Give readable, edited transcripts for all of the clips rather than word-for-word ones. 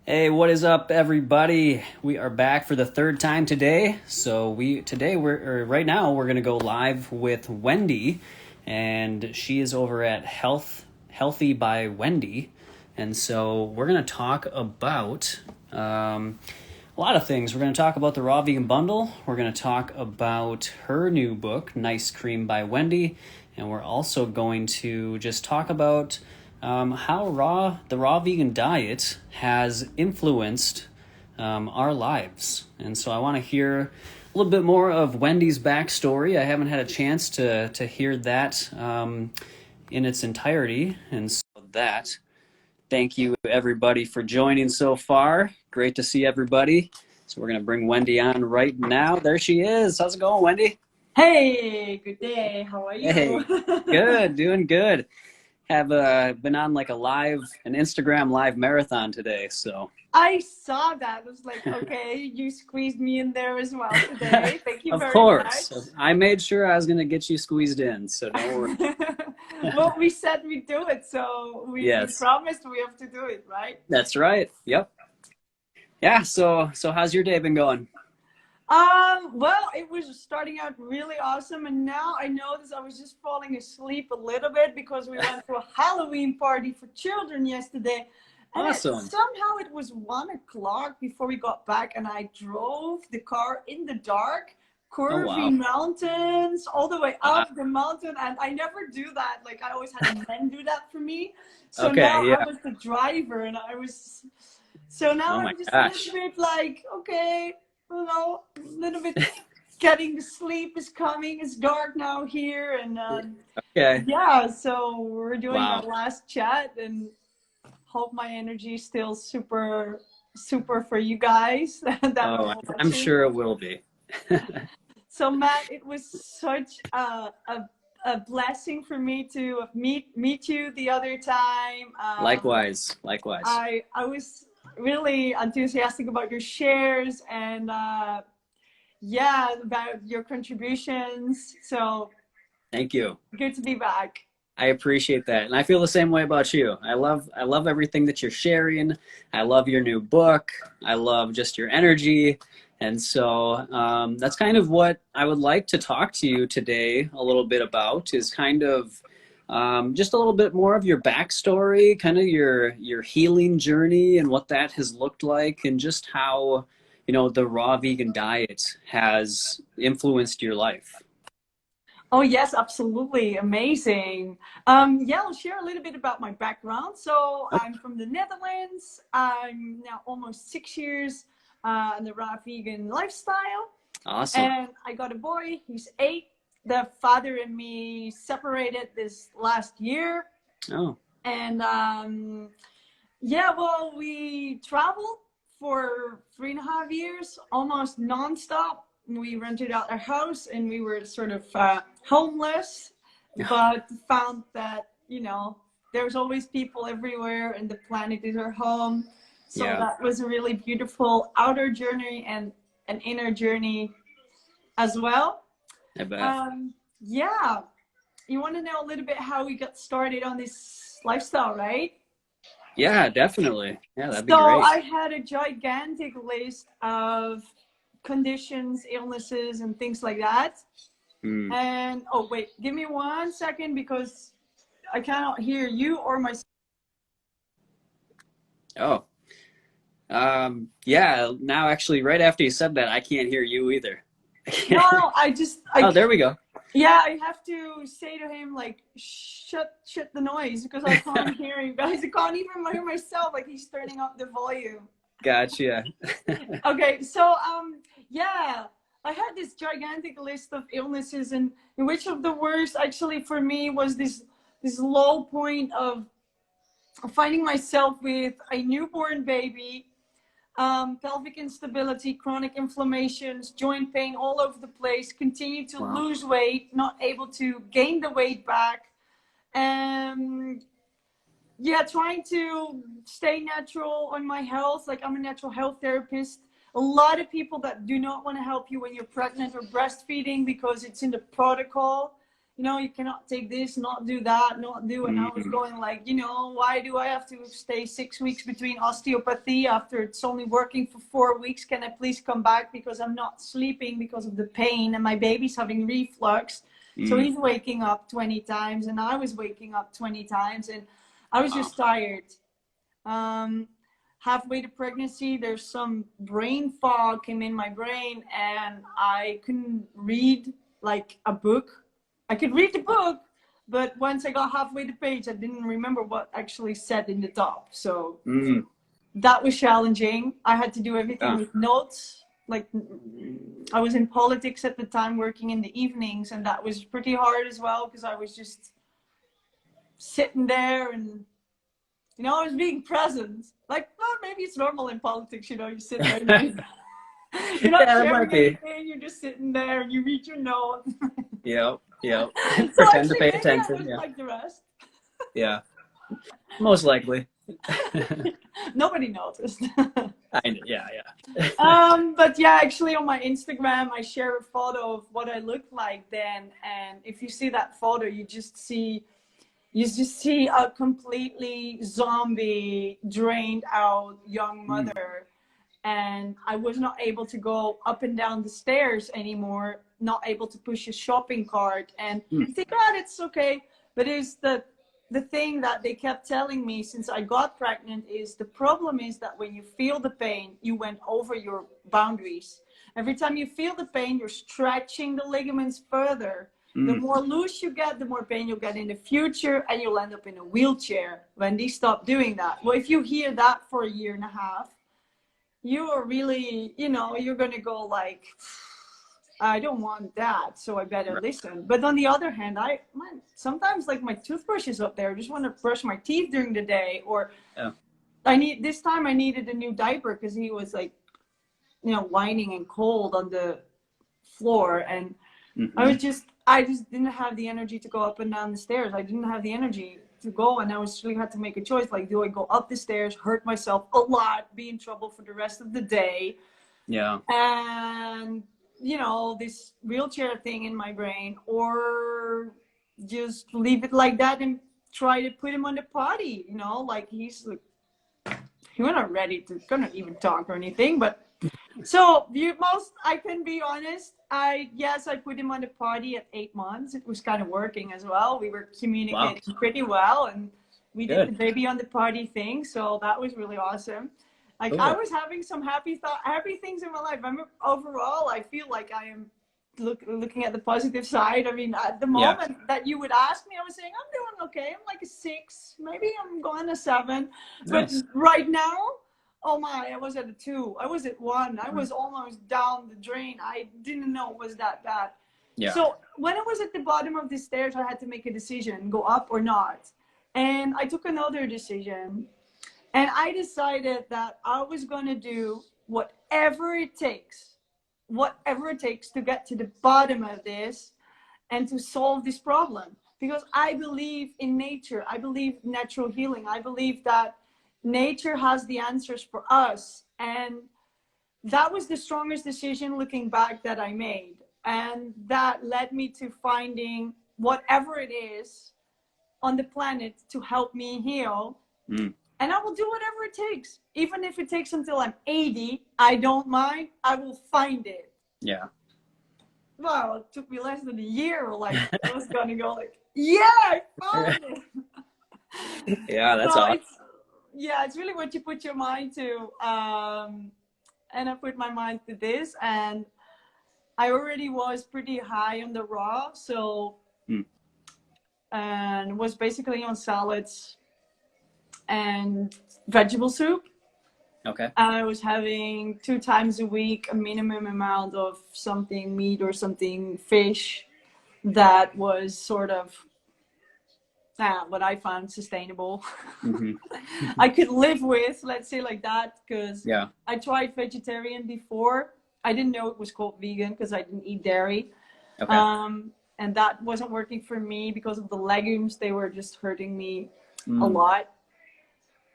Hey, what is up, everybody? We are back for the third time today. Right now we're gonna go live with Wendy, and she is over at Healthy by Wendy, and so we're gonna talk about a lot of things. We're gonna talk about the Raw Vegan Bundle. We're gonna talk about her new book, NICECream by Wendy, and we're also going to just talk about how the raw vegan diet has influenced our lives. And so I want to hear a little bit more of Wendy's backstory. I haven't had a chance to hear that in its entirety. And so thank you everybody for joining so far. Great to see everybody. So we're going to bring Wendy on right now. There she is. How's it going, Wendy? Hey, good day. How are you? Hey, good, doing good. Have been on like an Instagram live marathon today, so I saw that. I was like, okay, you squeezed me in there as well today. Thank you of very course much. I made sure I was going to get you squeezed in, so don't worry. Well, we said we'd do it, so we Yes, promised we have to do it, right? that's right. Yep. Yeah, so how's your day been going? Well, it was starting out really awesome, and now I noticed I was just falling asleep a little bit because we went to a Halloween party for children yesterday. And Awesome. somehow it was 1 o'clock before we got back, and I drove the car in the dark, Oh wow. curving mountains all the way up the mountain. And I never do that. Like, I always had men do that for me. So Okay, now I yeah. was the driver, and so now Oh my I'm just a gosh. little bit like, okay, a little bit getting the sleep is coming. It's dark now here. And Okay. yeah, so we're doing our Wow. last chat, and hope my energy is still super for you guys that are Oh, I'm watching. sure it will be. So Matt, it was such a blessing for me to meet you the other time. Likewise. I was really enthusiastic about your shares, and yeah, about your contributions. So Thank you. good to be back. I appreciate that. And I feel the same way about you. I love everything that you're sharing. I love your new book. I love just your energy. And so that's kind of what I would like to talk to you today a little bit about, is kind of just a little bit more of your backstory, kind of your healing journey and what that has looked like, and just how, the raw vegan diet has influenced your life. Oh, yes, absolutely. Amazing. Yeah, I'll share a little bit about my background. So Oh, I'm from the Netherlands. I'm now almost 6 years in the raw vegan lifestyle. awesome. And I got a boy, he's 8. The father and me separated this last year. Oh, And yeah, well, we traveled for 3.5 years, almost nonstop. We rented out our house, and we were sort of homeless, but found that, there's always people everywhere, and the planet is our home. So yeah, that was a really beautiful outer journey and an inner journey as well. I bet. Yeah, you want to know a little bit how we got started on this lifestyle, right? Yeah, definitely. Yeah, that'd be So great. I had a gigantic list of conditions, illnesses, and things like that. Hmm. And oh, wait, give me 1 second because I cannot hear you or my. Oh, yeah. Now, actually, right after you said that, I can't hear you either. No, Oh, there we go. yeah, I have to say to him, like, shut the noise, because I can't hear you guys. I can't even hear myself. Like, he's turning up the volume. Gotcha. Okay, so yeah, I had this gigantic list of illnesses, and which of the worst actually for me was this low point of finding myself with a newborn baby, pelvic instability, chronic inflammations, joint pain all over the place, continue to Wow. lose weight, not able to gain the weight back, and yeah, trying to stay natural on my health. Like, I'm a natural health therapist. A lot of people that do not want to help you when you're pregnant or breastfeeding because it's in the protocol. you know, you cannot take this, not do that, not do. And I was going like, you know, why do I have to stay 6 weeks between osteopathy after it's only working for 4 weeks? Can I please come back because I'm not sleeping because of the pain and my baby's having reflux. So he's waking up 20 times and I was waking up 20 times and I was just tired. Halfway to pregnancy, there's some brain fog came in my brain and I couldn't read like a book. I could read the book, but once I got halfway the page, I didn't remember what actually said in the top. So that was challenging. I had to do everything with notes. Like I was in politics at the time, working in the evenings, and that was pretty hard as well because I was just sitting there and, you know, I was being present. Like, well, maybe it's normal in politics, you know, you sit there and you're not sharing anything, you're just sitting there and you read your notes. Yep. So Pretend actually, to pay maybe attention. I was like the rest. Yeah. Most likely. Nobody noticed. Yeah. But yeah, actually on my Instagram, I share a photo of what I looked like then. And if you see that photo, you just see a completely zombie, drained out young mother. And I was not able to go up and down the stairs anymore, not able to push a shopping cart. And you think, oh, it's okay. But it's the thing that they kept telling me since I got pregnant is the problem is that when you feel the pain, you went over your boundaries. Every time you feel the pain, you're stretching the ligaments further. The more loose you get, the more pain you'll get in the future, and you'll end up in a wheelchair. Wendy, stop doing that. Well, if you hear that for a year and a half, you are really, you know, you're going to go like, I don't want that, so I better listen. But on the other hand, sometimes like my toothbrush is up there. I just want to brush my teeth during the day, or this time I needed a new diaper because he was like, you know, whining and cold on the floor, and I just didn't have the energy to go up and down the stairs. I didn't have the energy to go, and I really had to make a choice. Like, do I go up the stairs, hurt myself a lot, be in trouble for the rest of the day? Yeah. And, you know, this wheelchair thing in my brain, or just leave it like that and try to put him on the potty, you know, like he's not ready to gonna even talk or anything, but so I can be honest. I put him on the potty at 8 months. It was kind of working as well. We were communicating pretty well, and we did the baby on the potty thing. So that was really awesome. Like I was having some happy things in my life. Overall, I feel like I am looking at the positive side. I mean, at the moment that you would ask me, I was saying I'm doing okay. I'm like a 6, maybe I'm going a 7. Nice. But right now, oh my, I was at a 2. I was at 1. I was almost down the drain. I didn't know it was that bad. Yeah. So when I was at the bottom of the stairs, I had to make a decision, go up or not. And I took another decision. And I decided that I was going to do whatever it takes to get to the bottom of this and to solve this problem. Because I believe in nature. I believe natural healing. I believe that nature has the answers for us. And that was the strongest decision looking back that I made. And that led me to finding whatever it is on the planet to help me heal. And I will do whatever it takes. Even if it takes until I'm 80, I don't mind. I will find it. Yeah. Well, it took me less than a year. Like, I was going to go like, yeah, I found it. Yeah, that's awesome. It's really what you put your mind to. And I put my mind to this. And I already was pretty high on the raw. So, and was basically on salads and vegetable soup. Okay. I was having 2 times a week a minimum amount of something meat or something fish that was sort of what I found sustainable. I could live with, let's say like that, because I tried vegetarian before. I didn't know it was called vegan because I didn't eat dairy. Okay. And that wasn't working for me because of the legumes. They were just hurting me a lot.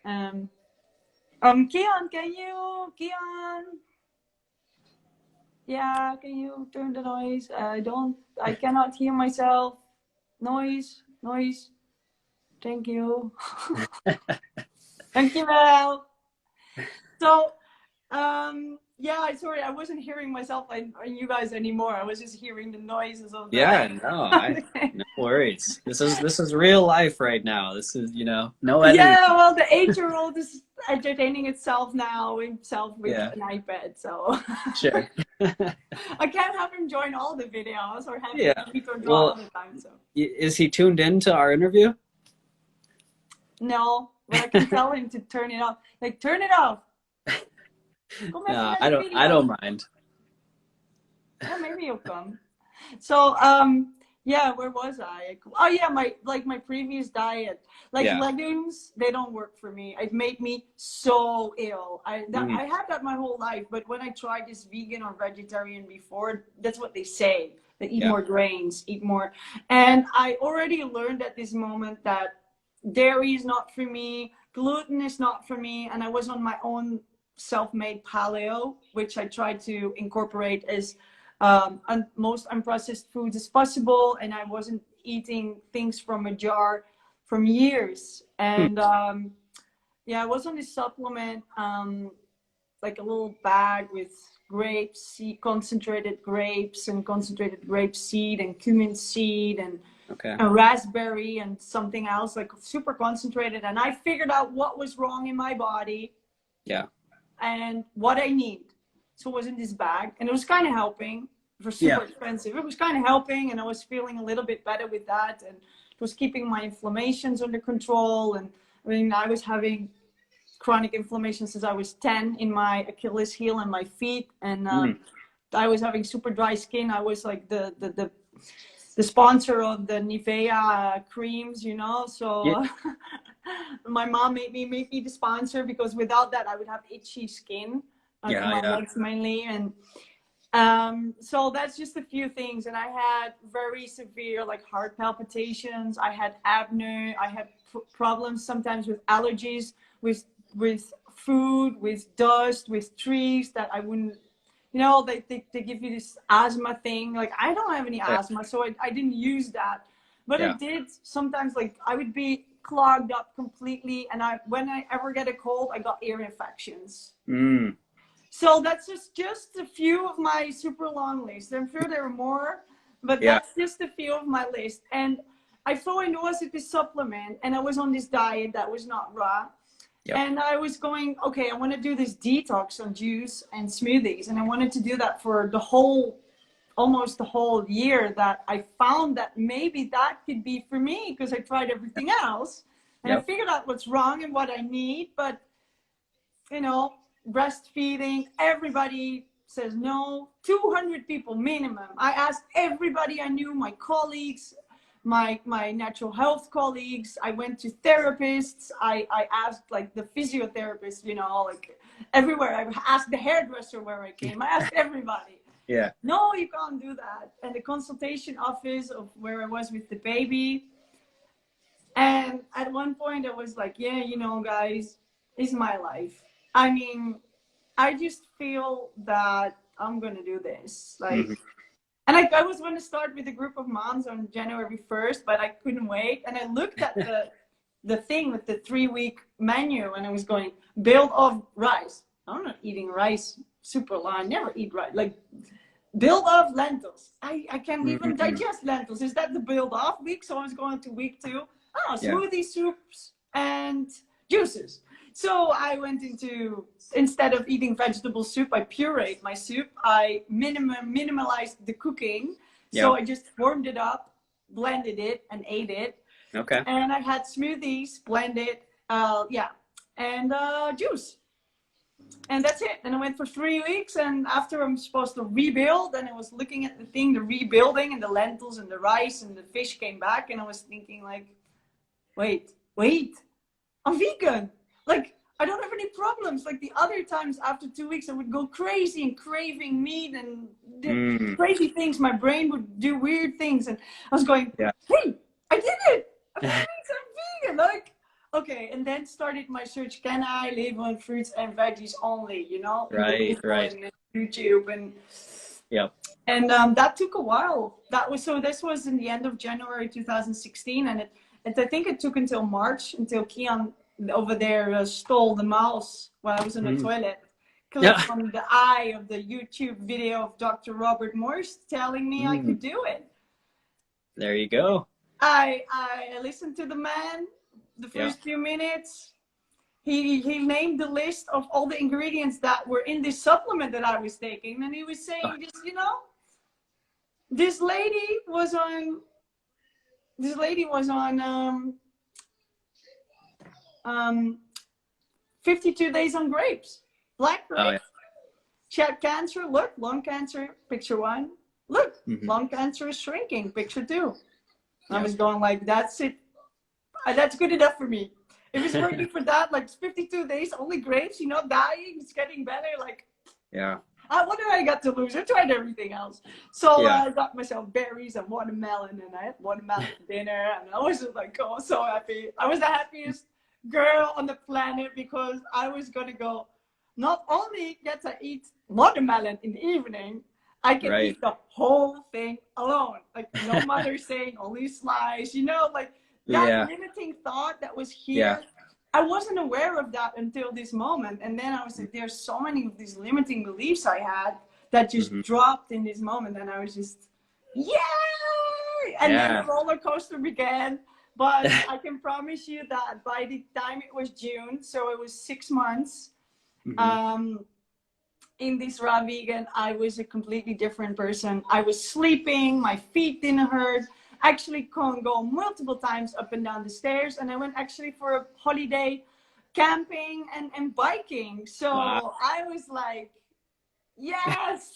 Keon, yeah, can you turn the noise? I cannot hear myself. Noise. Thank you. Thank you, Mel. So, yeah, sorry, I wasn't hearing myself and you guys anymore. I was just hearing the noises of the. Yeah, no worries. This is real life right now. This is, no editing. Yeah, well, the 8-year-old is entertaining himself with Yeah, an iPad, so sure. I can't have him join all the videos or have him Yeah. eat or draw all Well, the time. So is he tuned in to our interview? no, but I can tell him to turn it off. Like, turn it off. Come even No, naar de I video. don't mind. Yeah, maybe he'll come. So, yeah, where was I? Oh yeah, my previous diet, like Yeah. legumes, they don't work for me. It made me so ill. I had that my whole life, but when I tried this vegan or vegetarian before, that's what they say. They eat Yeah. more grains, eat more, and I already learned at this moment that dairy is not for me, gluten is not for me, and I was on my own self-made paleo, which I tried to incorporate as most unprocessed foods as possible, and I wasn't eating things from a jar from years. And yeah, I was on this supplement, like a little bag with grapes, concentrated grapes and concentrated grape seed and cumin seed and Okay. a raspberry and something else, like super concentrated. And I figured out what was wrong in my body. Yeah. And what I need. So it was in this bag, and it was kind of helping. It was super expensive. It was kind of helping, and I was feeling a little bit better with that, and it was keeping my inflammations under control. And I mean, I was having chronic inflammation since I was 10 in my Achilles heel and my feet, and I was having super dry skin. I was like the sponsor of the Nivea creams, so Yeah. my mom made me the sponsor, because without that I would have itchy skin on my legs mainly. And so that's just a few things. And I had very severe like heart palpitations, I had apnea, I had problems sometimes with allergies, with food, with dust, with trees that I wouldn't, they give you this asthma thing. Like, I don't have any asthma, so I didn't use that. But I did sometimes, like, I would be clogged up completely. And when I ever get a cold, I got ear infections. So that's just a few of my super long list. I'm sure there are more, but that's just a few of my list. And I saw I was at this supplement, and I was on this diet that was not raw. And I was going, okay, I want to do this detox on juice and smoothies. And I wanted to do that for almost the whole year, that I found that maybe that could be for me, because I tried everything else. And I figured out what's wrong and what I need. But, breastfeeding, everybody says no. 200 people minimum. I asked everybody I knew, my colleagues, my natural health colleagues. I went to therapists. I asked like the physiotherapist, like everywhere. I asked the hairdresser where I came. I asked everybody. No, you can't do that. And the consultation office of where I was with the baby. And at one point I was like, yeah, guys, it's my life. I mean, I just feel that I'm going to do this. Like, and I was going to start with a group of moms on January 1st, but I couldn't wait. And I looked at the thing with the 3-week menu, and I was going, build off rice. I'm not eating rice super long. I never eat rice. Like, build off lentils. I can't even digest lentils. Is that the build off week? So I was going to week 2. Oh, smoothie soups and juices. So I went into, instead of eating vegetable soup, I pureed my soup. I minimalized the cooking. So I just warmed it up, blended it, and ate it. Okay. And I had smoothies, blended, and juice. And that's it. And I went for 3 weeks. And after I'm supposed to rebuild, and I was looking at the thing, the rebuilding, and the lentils and the rice and the fish came back. And I was thinking like, wait, I'm vegan. Like, I don't have any problems. Like the other times after 2 weeks, I would go crazy and craving meat and crazy things. My brain would do weird things. And I was going, hey, I did it. I'm vegan. Like, okay. And then started my search. Can I live on fruits and veggies only? Right. And YouTube. And Yep. And that took a while. This was in the end of January 2016, and I think it took until March until Keon over there stole the mouse while I was in the toilet, Yeah. clicked on the eye of the YouTube video of Dr. Robert Morse telling me I could do it. There you go. I listened to the man the first few minutes. He named the list of all the ingredients that were in this supplement that I was taking, and he was saying, just, you know, this lady was on 52 days on grapes, black grapes. Oh, yeah. She had cancer. Look, lung cancer, picture 1. Look, lung cancer is shrinking, picture 2. I was going like, that's it. That's good enough for me. If it's working for that, like 52 days, only grapes, you're not dying, it's getting better. Like, Yeah. What did I got to lose? I tried everything else. So I got myself berries and watermelon, and I had watermelon for dinner, and I was just like, oh, so happy. I was the happiest girl on the planet because I was going to go not only get to eat watermelon in the evening, I can eat the whole thing alone. Like, no mother saying only slice, you know, like that limiting thought that was here. I wasn't aware of that until this moment. And then I was like, there's so many of these limiting beliefs I had that just dropped in this moment. And I was just, yay! And then the roller coaster began. But I can promise you that by the time it was June, so it was 6 months, in this raw vegan, I was a completely different person. I was sleeping, my feet didn't hurt. Actually can go multiple times up and down the stairs, and I went actually for a holiday camping and biking. So I was like, yes.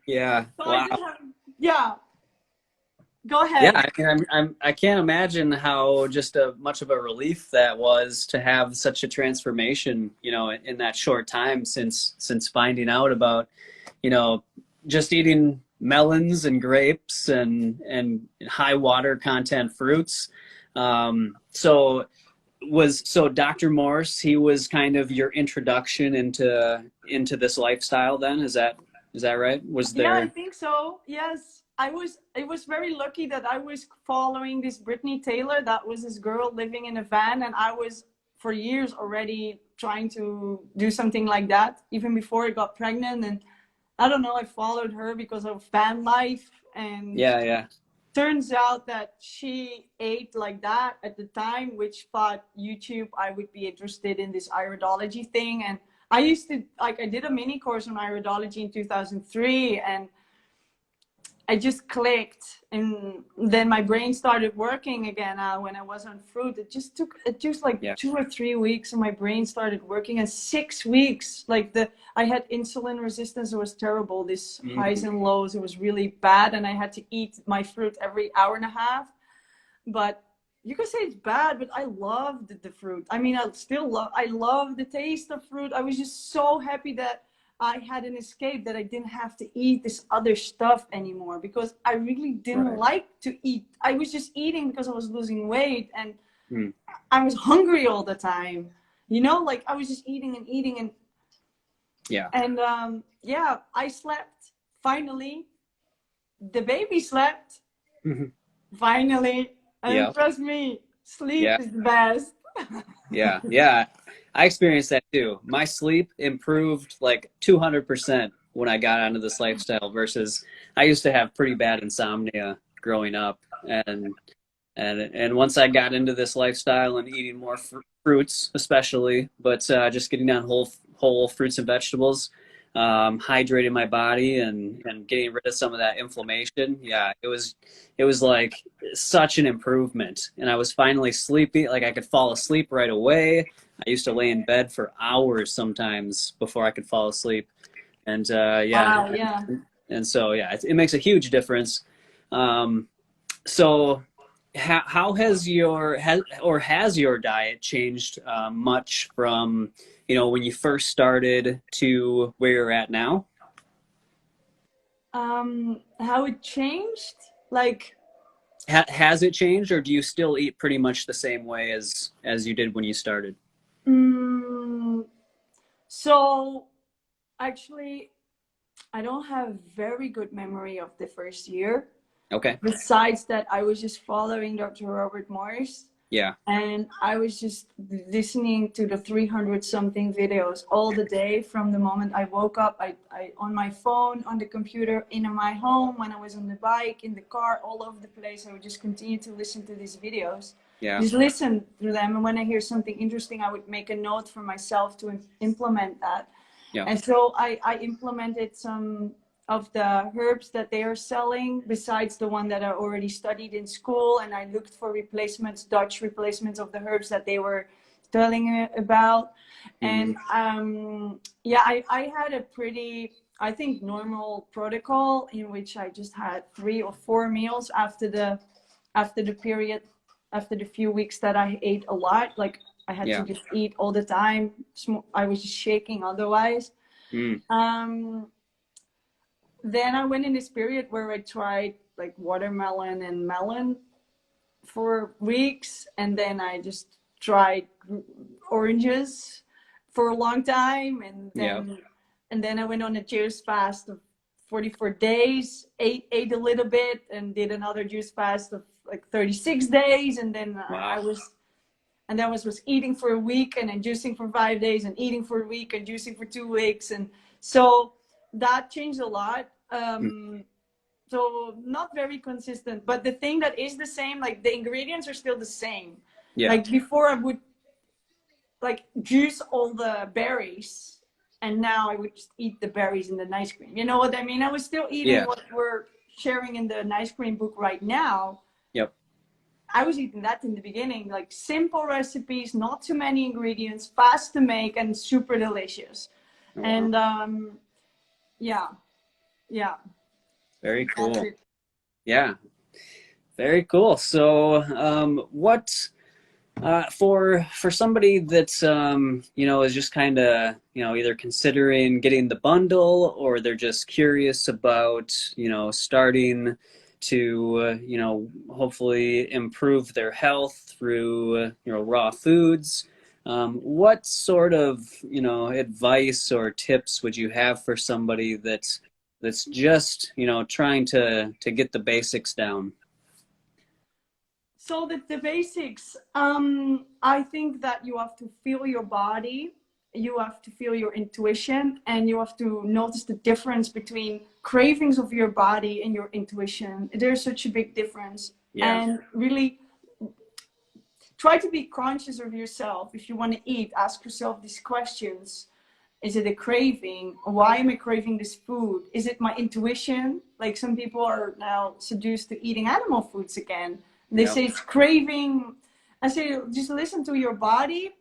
Yeah. So Wow. Go ahead. Yeah, I can't imagine how just much of a relief that was to have such a transformation, you know, in that short time since finding out about, you know, just eating melons and grapes and high water content fruits. So Dr. Morse, he was kind of your introduction into this lifestyle then? Is that right? Was there? Yeah, I think so. Yes. It was very lucky that I was following this Brittany Taylor. That was this girl living in a van, and I was for years already trying to do something like that, even before I got pregnant. And I don't know, I followed her because of van life, and turns out that she ate like that at the time, which thought YouTube I would be interested in this iridology thing. And I used to, like, I did a mini course on iridology in 2003, and I just clicked, and then my brain started working again when I was on fruit. It just like 2 or 3 weeks, and my brain started working. And 6 weeks, like I had insulin resistance. It was terrible. This highs and lows. It was really bad, and I had to eat my fruit every hour and a half. But you could say it's bad, but I loved the fruit. I mean, I love the taste of fruit. I was just so happy that I had an escape, that I didn't have to eat this other stuff anymore, because I really didn't like to eat. I was just eating because I was losing weight, and I was hungry all the time. You know, like I was just eating and eating, and I slept. Finally, the baby slept. Finally, and trust me, sleep is the best. Yeah. I experienced that too. My sleep improved like 200% when I got onto this lifestyle, versus I used to have pretty bad insomnia growing up. And once I got into this lifestyle and eating more fruits, especially, but just getting on whole fruits and vegetables, hydrating my body and getting rid of some of that inflammation. Yeah, it was like such an improvement. And I was finally sleepy. Like I could fall asleep right away. I used to lay in bed for hours sometimes before I could fall asleep. And and so it makes a huge difference. So how has your diet changed much from, you know, when you first started to where you're at now? How it changed? Like, has it changed, or do you still eat pretty much the same way as you did when you started? So actually, I don't have very good memory of the first year. Okay. Besides that, I was just following Dr. Robert Morris. Yeah. And I was just listening to the 300 something videos all the day from the moment I woke up. I on my phone, on the computer, in my home, when I was on the bike, in the car, all over the place. I would just continue to listen to these videos. Yeah. Just listen to them. And when I hear something interesting, I would make a note for myself to implement that. Yeah. And so I implemented some of the herbs that they are selling besides the one that I already studied in school, and I looked for replacements, Dutch replacements of the herbs that they were telling about. And yeah, I had a pretty, I think, normal protocol in which I just had 3 or 4 meals after the period, after the few weeks that I ate a lot. Like I had to just eat all the time. I was just shaking otherwise. Then I went in this period where I tried like watermelon and melon for weeks, and then I just tried oranges for a long time, and then I went on a juice fast of 44 days, ate a little bit, and did another juice fast of like 36 days, and then I was eating for a week and then juicing for 5 days and eating for a week and juicing for 2 weeks, and so that changed a lot. So not very consistent, but the thing that is the same, like the ingredients are still the same. Like before I would like juice all the berries, and now I would just eat the berries in the NICECream. You know what I mean? I was still eating what we're sharing in the NICECream book right now. I was eating that in the beginning, like simple recipes, not too many ingredients, fast to make, and super delicious. And yeah. Very cool. Yeah. Very cool. So what for somebody that's is just kind of either considering getting the bundle, or they're just curious about starting to hopefully improve their health through raw foods, what sort of advice or tips would you have for somebody that's just trying to get the basics down? So the basics, I think that you have to feel your body, you have to feel your intuition, and you have to notice the difference between cravings of your body and your intuition. There's such a big difference. And really try to be conscious of yourself. If you want to eat, ask yourself these questions. Is it a craving? Why am I craving this food? Is it my intuition? Like some people are now seduced to eating animal foods again. They say it's craving. I say just listen to your body,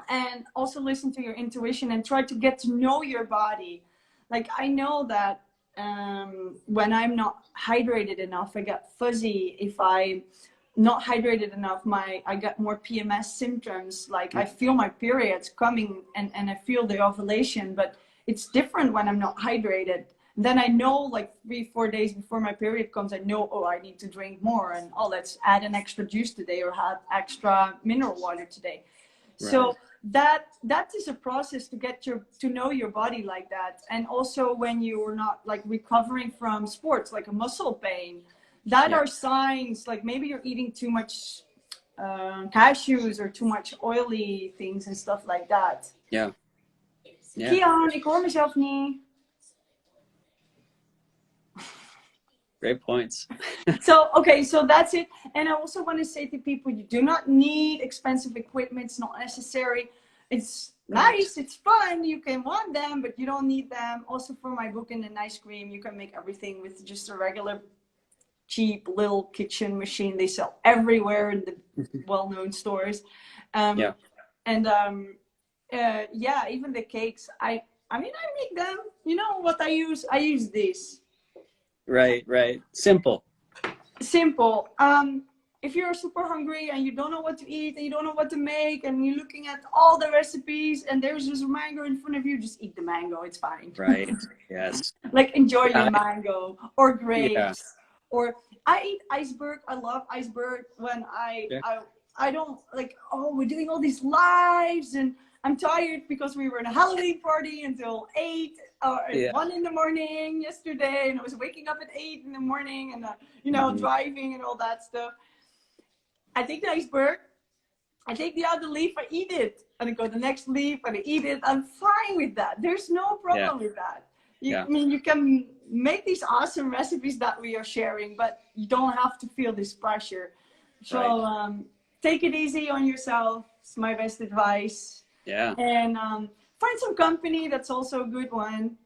and also listen to your intuition, and try to get to know your body. Like I know that when I'm not hydrated enough, I get fuzzy. If I'm not hydrated enough, I get more PMS symptoms. Like I feel my periods coming, and I feel the ovulation, but it's different when I'm not hydrated. Then I know, like 3-4 days before my period comes, I know, oh, I need to drink more, and oh, let's add an extra juice today, or have extra mineral water today. So that is a process to get to know your body like that. And also when you're not like recovering from sports, like a muscle pain, that are signs, like maybe you're eating too much cashews or too much oily things and stuff like that. Kian, ik hoor mezelf niet. Great points. So that's it. And I also want to say to people, you do not need expensive equipment. It's not necessary. It's nice, it's fun, you can want them, but you don't need them. Also for my book in the NICECream, you can make everything with just a regular cheap little kitchen machine they sell everywhere in the well-known stores. Even the cakes, I mean I make them. You know what I use this. Right. Simple. If you're super hungry and you don't know what to eat and you don't know what to make, and you're looking at all the recipes and there's just a mango in front of you, just eat the mango. It's fine. Right. Yes. Like enjoy your mango or grapes. Or I eat iceberg. I love iceberg when I don't like, oh, we're doing all these lives and I'm tired because we were in a Halloween party until 8 or Yeah. 1 in the morning yesterday, and I was waking up at 8 in the morning, and you know, driving and all that stuff. I take the iceberg, I take the other leaf, I eat it, and I go to the next leaf and I eat it. I'm fine with that. There's no problem with that. I mean, you can make these awesome recipes that we are sharing, but you don't have to feel this pressure. So take it easy on yourself. It's my best advice. Yeah. And find some company. That's also a good one.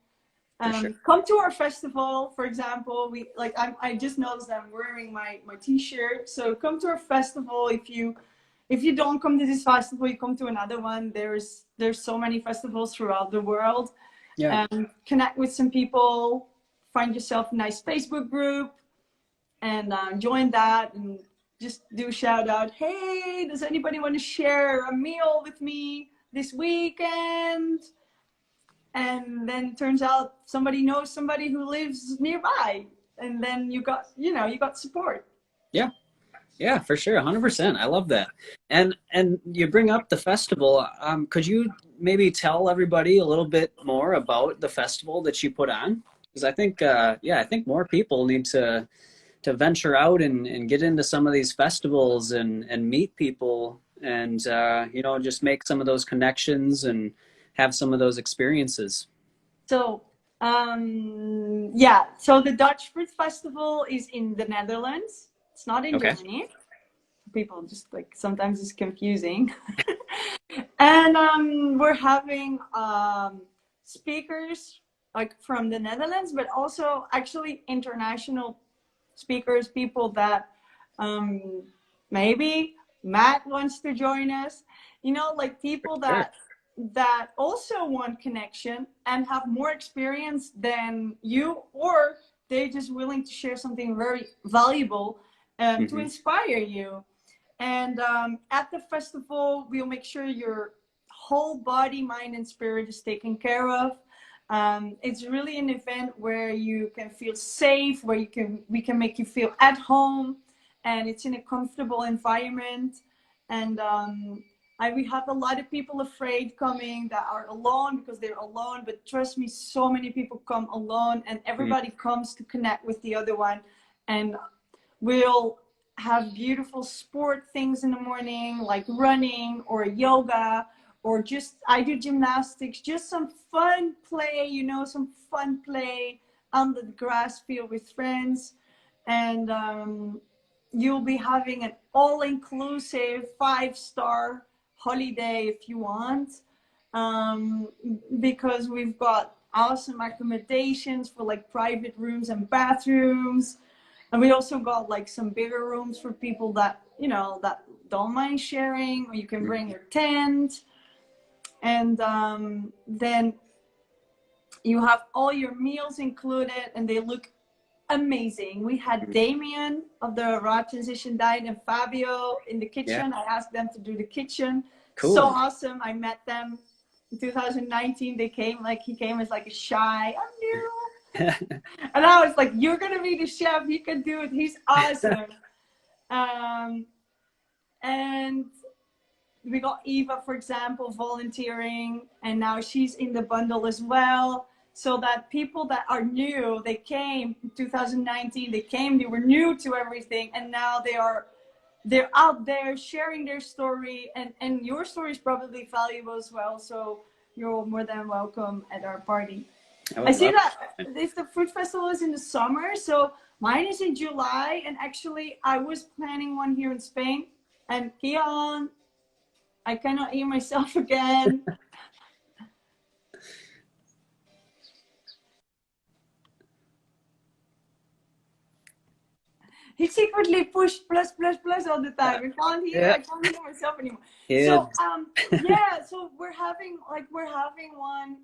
Sure. Come to our festival, for example. I just noticed that I'm wearing my t-shirt. So come to our festival. If you don't come to this festival, you come to another one. There's so many festivals throughout the world. Yeah. Connect with some people. Find yourself a nice Facebook group and join that, and just do shout out. Hey, does anybody want to share a meal with me this weekend? And then it turns out somebody knows somebody who lives nearby, and then you got support. Yeah. Yeah, for sure. 100%. I love that. And you bring up the festival. Could you maybe tell everybody a little bit more about the festival that you put on? Because I think, I think more people need to venture out and get into some of these festivals and meet people and, just make some of those connections and have some of those experiences. So, so the Dutch Fruit Festival is in the Netherlands. It's not in Germany. People just sometimes it's confusing. And we're having speakers from the Netherlands, but also actually international speakers, people that maybe Matt wants to join us. People that also want connection and have more experience than you, or they're just willing to share something very valuable to inspire you. And at the festival, we'll make sure your whole body, mind, and spirit is taken care of. It's really an event where you can feel safe, where we can make you feel at home, and it's in a comfortable environment. And we have a lot of people afraid coming that are alone because they're alone, but trust me, so many people come alone, and everybody comes to connect with the other one. And we'll have beautiful sport things in the morning, like running or yoga, or just I do gymnastics, just some fun play, some fun play on the grass field with friends. And you'll be having an all-inclusive 5-star holiday if you want, because we've got awesome accommodations for private rooms and bathrooms. And we also got some bigger rooms for people that, that don't mind sharing, or you can bring your tent. And then you have all your meals included, and they look amazing. We had Damien of the Raw Transition Diet and Fabio in the kitchen. I asked them to do the kitchen. Cool. So awesome. I met them in 2019. He came as a shy, I'm new. And I was like, you're gonna be the chef, you can do it, he's awesome. And we got Eva, for example, volunteering, and now she's in the bundle as well, so that people that are new, they came in 2019, they were new to everything, and now they're out there sharing their story, and your story is probably valuable as well, so you're more than welcome at our party. I see that if the fruit festival is in the summer, so mine is in July, and actually I was planning one here in Spain, and Kian, I cannot hear myself again. He secretly pushed plus all the time. I can't hear myself anymore. So so we're having one.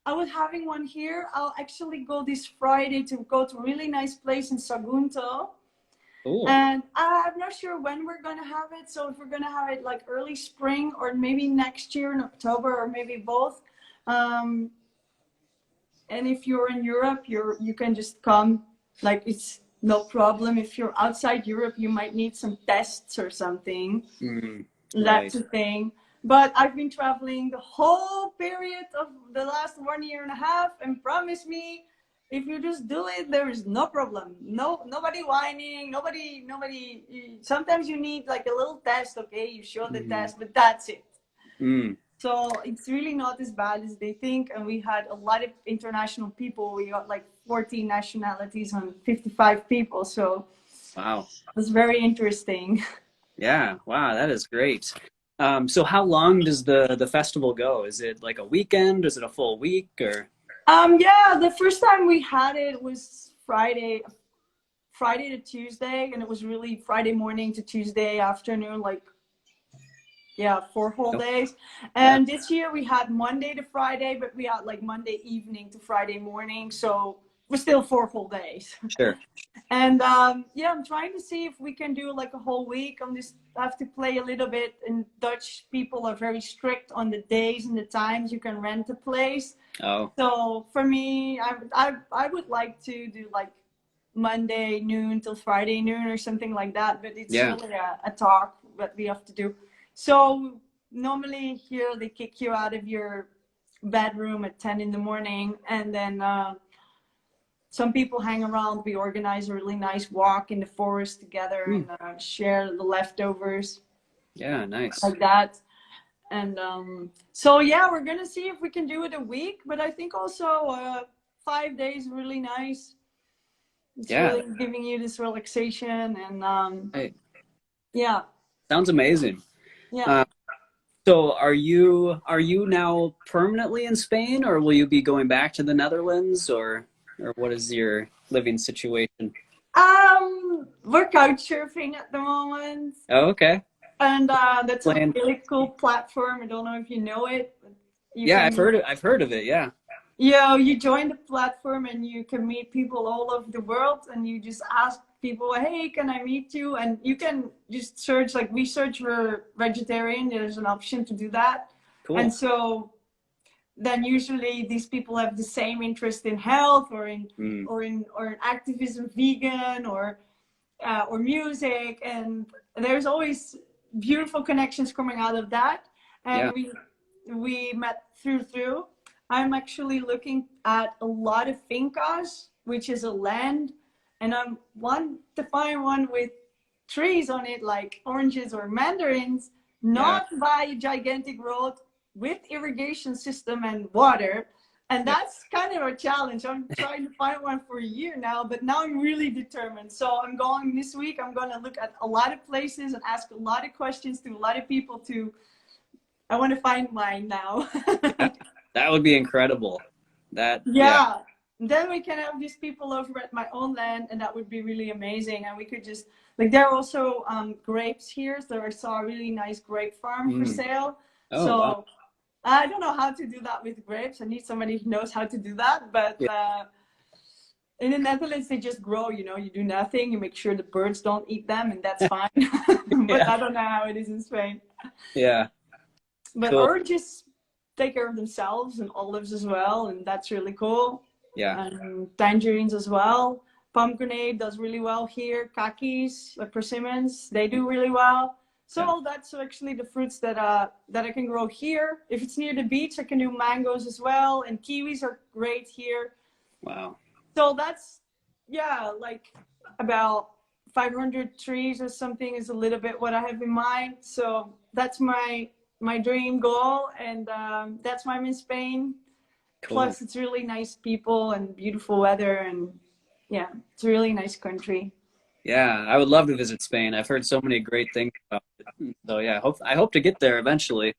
I was having one here. I'll actually go this Friday to go to a really nice place in Sagunto. Ooh. And I'm not sure when we're gonna have it. So if we're gonna have it early spring, or maybe next year in October, or maybe both. And if you're in Europe, you can just come. It's no problem. If you're outside Europe, you might need some tests or something. That's the thing. But I've been traveling the whole period of the last 1 year and a half, and promise me, if you just do it, there is no problem. No, nobody whining, nobody. Sometimes you need like a little test, okay? You show the test, but that's it. Mm. So it's really not as bad as they think. And we had a lot of international people. We got like 14 nationalities and 55 people. So Wow. it was very interesting. Yeah. Wow. That is great. So how long does the festival go? Is it like a weekend? Is it a full week or? Yeah, the first time we had it was Friday to Tuesday, and it was really Friday morning to Tuesday afternoon, like, yeah, 4 whole days. Yeah. And this year we had Monday to Friday, but we had like Monday evening to Friday morning, so we're still 4 whole days. Sure. And yeah, I'm trying to see if we can do like a whole week. I'm just have to play a little bit. And Dutch people are very strict on the days and the times you can rent a place. Oh. So for me, I would like to do like Monday noon till Friday noon or something like that. But it's Yeah. really a talk that we have to do. So normally here they kick you out of your bedroom at 10 in the morning, and then some people hang around. We organize a really nice walk in the forest together and share the leftovers. Yeah. Nice. Like that. And so yeah, we're gonna see if we can do it a week, but I think also 5 days really nice. It's really giving you this relaxation and Hey, yeah. sounds amazing. Yeah. So are you now permanently in Spain, or will you be going back to the Netherlands, or what is your living situation? We're couch surfing at the moment. Oh, okay. And that's a Plan. really cool platform. I don't know if you know it. But you Yeah, can, I've heard of it. Yeah. you join the platform and you can meet people all over the world, and you just ask people, hey, can I meet you? And you can just search, like we search for vegetarian. There's an option to do that. And Cool. so then usually these people have the same interest in health or in Mm. or in activism, vegan or music, and there's always beautiful connections coming out of that. Yeah. And we met through. I'm actually looking at a lot of fincas, which is a land, and I want to find one with trees on it, like oranges or mandarins, Yeah. not by a gigantic road, with irrigation system and water. And Yeah. that's kind of a challenge. I'm trying to find one for a year now, but now I'm really determined. So I'm going this week. I'm going to look at a lot of places and ask a lot of questions to a lot of people I want to find mine now. Yeah. That would be incredible. That, yeah. Yeah. Then we can have these people over at my own land, and that would be really amazing. And we could just, like, there are also grapes here. So I saw a really nice grape farm for sale. Oh, So wow. I don't know how to do that with grapes. I need somebody who knows how to do that. But Yeah. in the Netherlands, they just grow, you do nothing. You make sure the birds don't eat them, and that's fine. But Yeah. I don't know how it is in Spain. Yeah. But Cool. oranges take care of themselves, and olives as well. And that's really cool. Yeah. And tangerines as well. Pomegranate does really well here. Kakis, like persimmons, they do really well. So Yeah. that's actually the fruits that I can grow here. If it's near the beach, I can do mangoes as well, and kiwis are great here. Wow. So that's, yeah, like about 500 trees or something is a little bit what I have in mind. So that's my dream goal, and that's why I'm in Spain. Cool. Plus, it's really nice people and beautiful weather, and yeah, it's a really nice country. Yeah, I would love to visit Spain. I've heard so many great things about it. So yeah, I hope to get there eventually.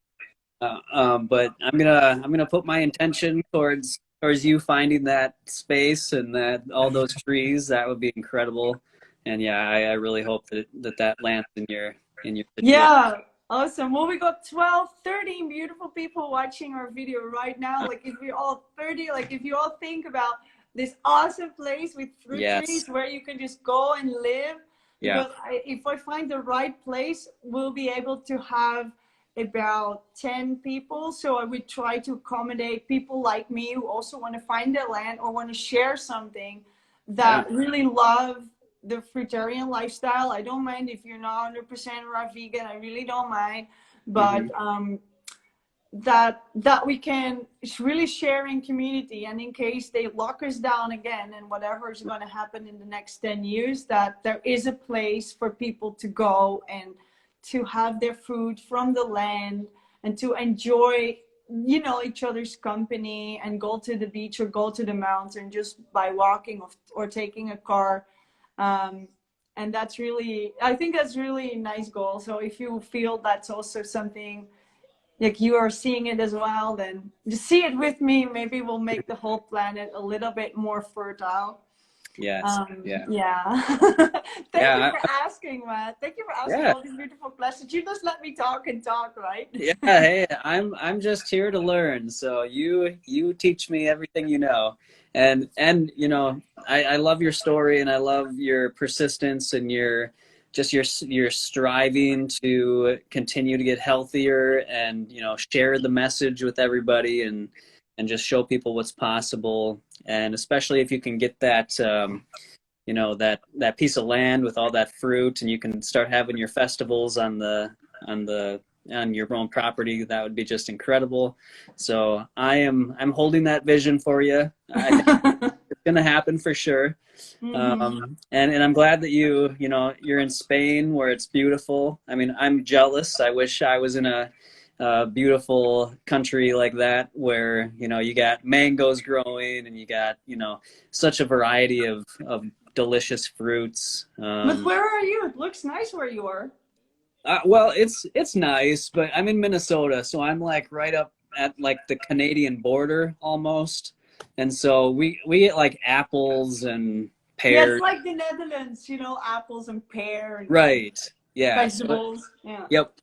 But I'm gonna put my intention towards you finding that space and that all those trees. That would be incredible. And yeah, I really hope that lands in your situation. Yeah, awesome. Well, we got 12, 13 beautiful people watching our video right now. Like, if you're all 30, like, if you all think about this awesome place with fruit Yes. trees where you can just go and live. Yeah. Because if I find the right place, we'll be able to have about 10 people. So I would try to accommodate people like me who also want to find their land or want to share something that really love the fruitarian lifestyle. I don't mind if you're not 100% raw vegan. I really don't mind. But that we can really share in community, and in case they lock us down again and whatever is going to happen in the next 10 years, that there is a place for people to go and to have their food from the land and to enjoy, you know, each other's company and go to the beach or go to the mountain just by walking or taking a car. And that's really, I think that's really a nice goal. So if you feel that's also something like you are seeing it as well, then just see it with me. Maybe we'll make the whole planet a little bit more fertile. Yes. Yeah. Thank you for asking, Matt. Thank you for asking all these beautiful questions. You just let me talk and talk, right? Yeah. Hey, I'm just here to learn. So you teach me everything you know. And you know, I love your story, and I love your persistence and your striving to continue to get healthier and, you know, share the message with everybody and just show people what's possible. And especially if you can get that, you know, that piece of land with all that fruit, and you can start having your festivals on your own property, that would be just incredible. So I'm holding that vision for you. I think it's going to happen for sure. And I'm glad that you know, you're in Spain where it's beautiful. I mean, I'm jealous. I wish I was in a beautiful country like that where, you know, you got mangoes growing and you got, you know, such a variety of delicious fruits. But where are you? It looks nice where you are. Well, it's nice, but I'm in Minnesota, so I'm like right up at like the Canadian border almost. And so we get like apples and pears. Yeah, it's like the Netherlands, you know, apples and pear and vegetables. Yep.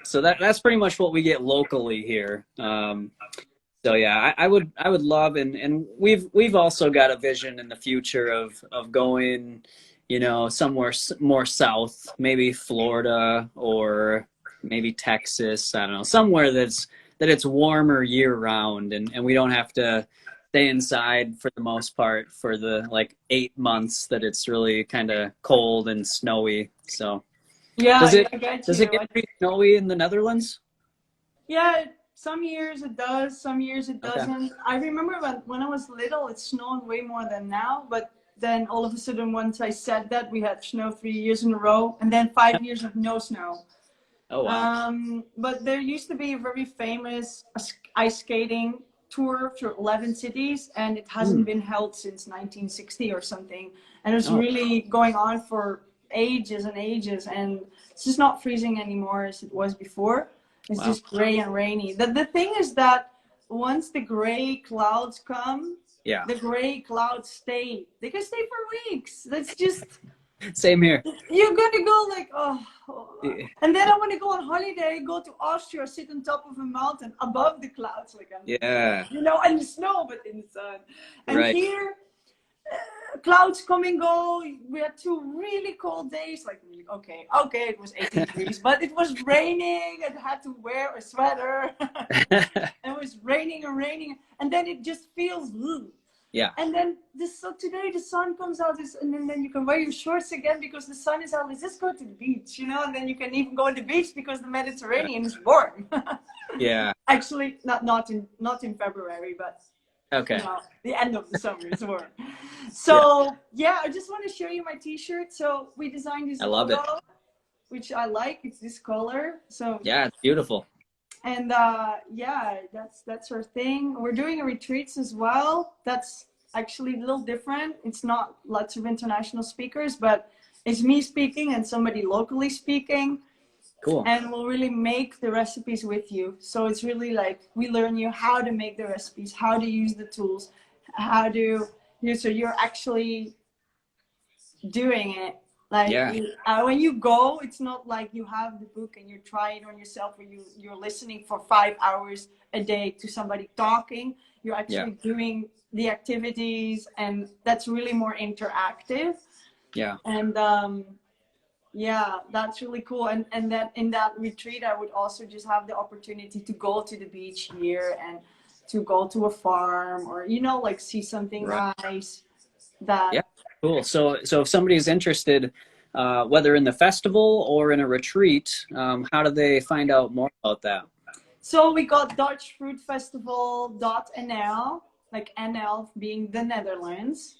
So that's pretty much what we get locally here. So yeah, I would love, and we've also got a vision in the future of going, you know, somewhere more south, maybe Florida or maybe Texas. I don't know, somewhere that it's warmer year round, and we don't have to stay inside for the most part for the like 8 months that it's really kind of cold and snowy. So yeah, does it get pretty snowy in the Netherlands? Yeah, some years it does, some years it doesn't. I remember when I was little, it snowed way more than now, but then all of a sudden, once I said that, we had snow 3 years in a row, and then 5 years of no snow. Oh wow. But there used to be a very famous ice skating tour through 11 cities, and it hasn't been held since 1960 or something. And it's really going on for ages and ages, and it's just not freezing anymore as it was before. It's just gray and rainy. The thing is that once the gray clouds come, the gray clouds stay. They can stay for weeks. That's just same here. You're gonna go like, and then I want to go on holiday, go to Austria, sit on top of a mountain above the clouds, like you know, and the snow, but in the sun. And here, clouds come and go. We had 2 really cold days. Like, okay, it was 18 degrees, but it was raining. And I had to wear a sweater. It was raining, and then it just feels. Yeah. And then today the sun comes out, and then you can wear your shorts again because the sun is out. Let's just go to the beach, you know, and then you can even go to the beach because the Mediterranean is warm. Yeah. Actually, not in February, but okay. You know, the end of the summer is warm. So I just want to show you my T-shirt. So we designed this logo, which I like. It's this color. So yeah, it's beautiful. And that's our thing. We're doing retreats as well. That's actually a little different. It's not lots of international speakers, but it's me speaking and somebody locally speaking. Cool. And we'll really make the recipes with you. So it's really like we learn you how to make the recipes, how to use the tools, how to so you're actually doing it. Like when you go, it's not like you have the book and you try it on yourself, or you're listening for 5 hours a day to somebody talking. You're actually doing the activities, and that's really more interactive. Yeah. And that's really cool. And that in that retreat, I would also just have the opportunity to go to the beach here and to go to a farm, or like see something nice. Cool. So if somebody's interested, whether in the festival or in a retreat, how do they find out more about that? So we got dutchfruitfestival.nl, like NL being the Netherlands.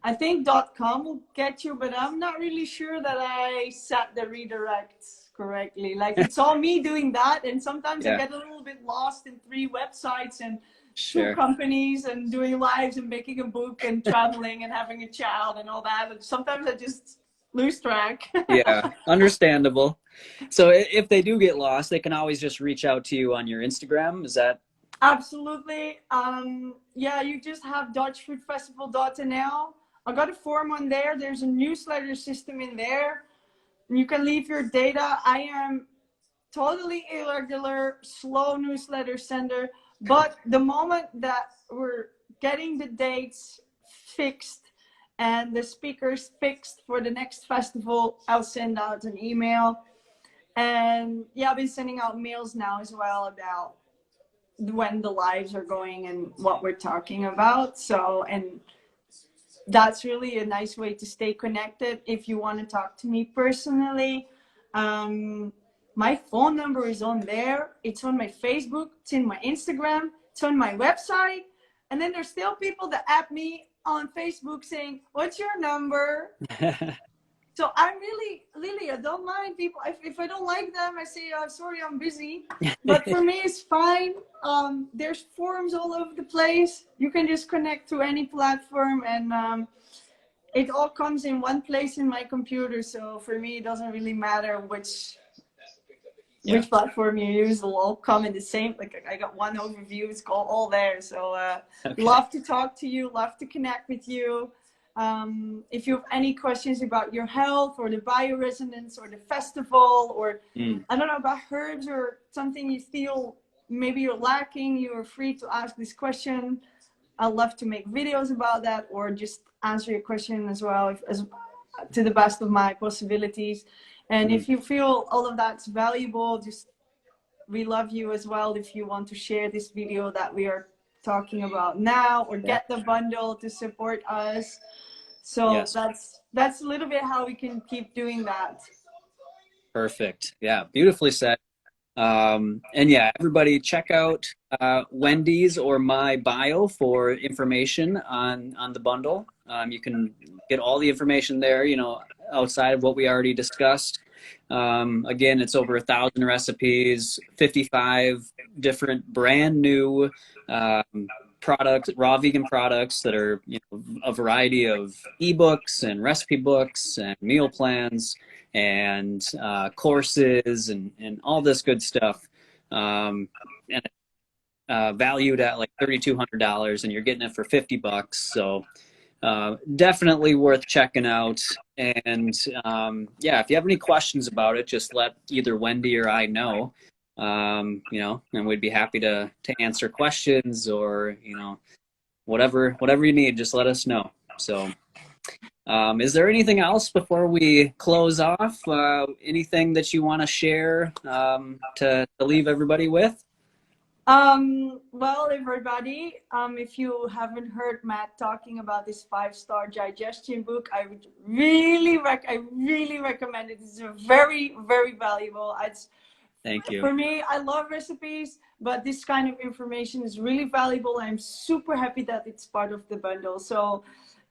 I think .com will get you, but I'm not really sure that I set the redirects correctly. Like it's all me doing that, and sometimes I get a little bit lost in 3 websites and 2 companies and doing lives and making a book and traveling and having a child and all that. And sometimes I just lose track. Yeah, understandable. So if they do get lost, they can always just reach out to you on your Instagram. Is that? Absolutely. Yeah, you just have dutchfruitfestival.nl. I got a form on there. There's a newsletter system in there. You can leave your data. I am totally irregular, slow newsletter sender. But the moment that we're getting the dates fixed and the speakers fixed for the next festival, I'll send out an email. And yeah, I've been sending out mails now as well about when the lives are going and what we're talking about. So, and that's really a nice way to stay connected. If you want to talk to me personally, my phone number is on there. It's on my Facebook. It's in my Instagram. It's on my website. And then there's still people that add me on Facebook saying, "What's your number?" So I'm really, I don't mind people. If I don't like them, I say, "Oh, sorry, I'm busy." But for me, it's fine. There's forums all over the place. You can just connect to any platform, and it all comes in one place in my computer. So for me, it doesn't really matter which platform you use. It'll all come in the same. Like I got one overview. It's all there. So love to talk to you. Love to connect with you. If you have any questions about your health or the bioresonance or the festival or I don't know about herbs or something you feel maybe you're lacking, you are free to ask this question. I'd love to make videos about that or just answer your question as well to the best of my possibilities. And if you feel all of that's valuable, we love you as well if you want to share this video that we are talking about now or get the bundle to support us. So that's a little bit how we can keep doing that. Perfect. Yeah, beautifully said. And yeah, everybody check out Wendy's or my bio for information on the bundle. You can get all the information there, you know, outside of what we already discussed. Again, it's over 1,000 recipes, 55 different brand new products, raw vegan products that are, you know, a variety of ebooks and recipe books and meal plans and courses and all this good stuff. And valued at like $3,200, and you're getting it for $50. So definitely worth checking out. And yeah, if you have any questions about it, just let either Wendy or I know. You know, and we'd be happy to answer questions or, you know, whatever you need, just let us know. So is there anything else before we close off? Anything that you want to share to leave everybody with? Well, everybody, if you haven't heard Matt talking about this 5-Star Digestion book, I would really recommend it. It's very, very valuable. Thank you. For me, I love recipes, but this kind of information is really valuable. I'm super happy that it's part of the bundle. So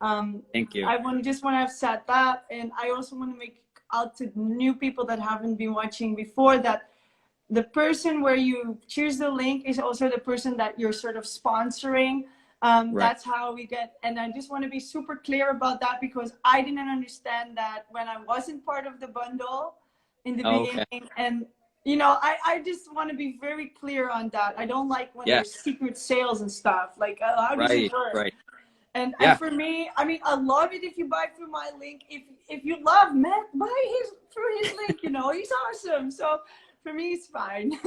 thank you. I just want to have said that. And I also want to make out to new people that haven't been watching before that the person where you choose the link is also the person that you're sort of sponsoring. Right. That's how we get, and I just want to be super clear about that because I didn't understand that when I wasn't part of the bundle in the beginning. And, you know, I just want to be very clear on that. I don't like when there's secret sales and stuff. Like, how does it work? Right. And for me, I mean, I love it if you buy through my link. If you love Matt, buy through his link, you know, he's awesome. So for me, it's fine.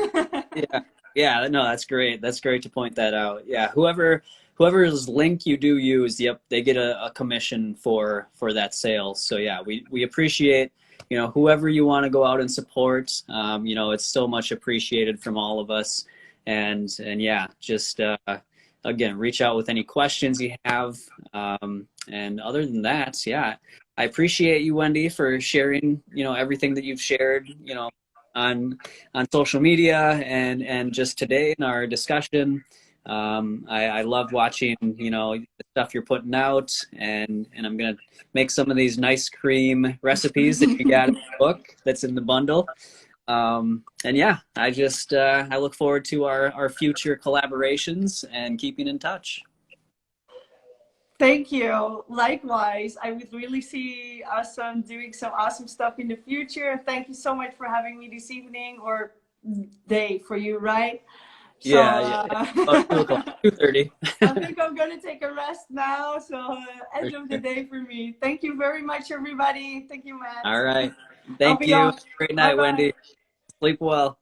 Yeah, no, that's great. That's great to point that out. Yeah, whoever's link you do use, yep, they get a commission for that sale. So yeah, we appreciate, you know, whoever you want to go out and support. You know, it's so much appreciated from all of us. And yeah, just again, reach out with any questions you have. And other than that, yeah, I appreciate you, Wendy, for sharing, you know, everything that you've shared, you know, on social media and just today in our discussion. I love watching, you know, the stuff you're putting out, and I'm gonna make some of these NICECream recipes that you got in the book that's in the bundle. And yeah, I look forward to our future collaborations and keeping in touch. Thank you. Likewise, I would really see us doing some awesome stuff in the future. Thank you so much for having me this evening or day for you, right? So Yeah, yeah. About 2 o'clock, 2:30. I think I'm gonna take a rest now. So end of the day for me. Thank you very much, everybody. Thank you, Matt. All right. I'll Thank be you. on. Great Bye night, bye. Wendy. Sleep well.